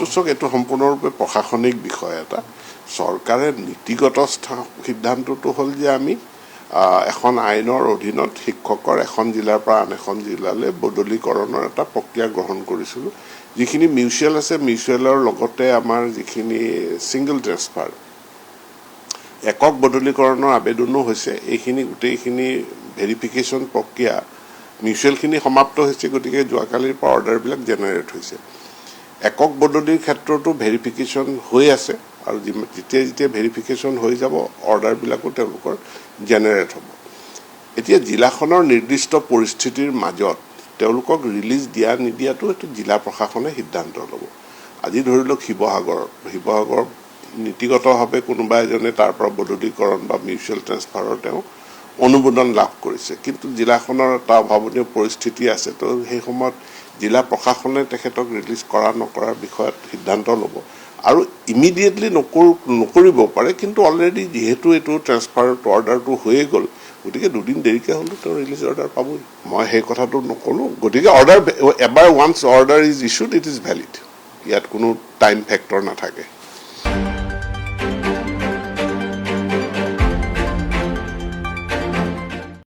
চাওক এইটো সম্পূৰ্ণৰূপে প্ৰশাসনিক বিষয় এটা চৰকাৰে নীতিগত সিদ্ধান্তটো হ'ল যে আমি এখন আইনৰ অধীনত শিক্ষকৰ এখন জিলাৰ পৰা আন এখন জিলালৈ বদলীকৰণৰ এটা প্ৰক্ৰিয়া গ্ৰহণ কৰিছিলোঁ যিখিনি মিউচুৱেল আছে মিউচুৱেলৰ লগতে আমাৰ যিখিনি ছিংগল ট্ৰেন্সফাৰ একক বদলীকৰণৰ আবেদনো হৈছে এইখিনি গোটেইখিনি ভেৰিফিকেশ্যন প্ৰক্ৰিয়া মিউচুৱেলখিনি সমাপ্ত হৈছে গতিকে যোৱাকালিৰ পৰা অৰ্ডাৰবিলাক জেনেৰেট হৈছে একক বদলিৰ ক্ষেত্ৰতো ভেৰিফিকেশ্যন হৈ আছে আৰু যেতিয়া যেতিয়া ভেৰিফিকেশ্যন হৈ যাব অৰ্ডাৰবিলাকো তেওঁলোকৰ জেনেৰেট হ'ব এতিয়া জিলাখনৰ নিৰ্দিষ্ট পৰিস্থিতিৰ মাজত তেওঁলোকক ৰিলিজ দিয়া নিদিয়াটো এইটো জিলা প্ৰশাসনে সিদ্ধান্ত ল'ব আজি ধৰি লওক শিৱসাগৰ নীতিগতভাৱে কোনোবা এজনে তাৰ পৰা বদলীকৰণ বা মিউচুৱেল ট্ৰেন্সফাৰৰ তেওঁ অনুমোদন লাভ কৰিছে কিন্তু জিলাখনৰ এটা অভাৱনীয় পৰিস্থিতি আছে তো সেই সময়ত জিলা প্ৰশাসনে তেখেতক ৰিলিজ কৰা নকৰাৰ বিষয়ত সিদ্ধান্ত ল'ব আৰু ইমিডিয়েটলি নকৰিব পাৰে কিন্তু অলৰেডি যিহেতু এইটো ট্ৰেন্সফাৰ অৰ্ডাৰটো হৈয়ে গ'ল গতিকে দুদিন দেৰিকৈ হ'লেও তেওঁ ৰিলিজ অৰ্ডাৰ পাবই মই সেই কথাটো নক'লোঁ গতিকে অৰ্ডাৰ এবাৰ once order is issued it is valid ইয়াত কোনো টাইম ফেক্টৰ নাথাকে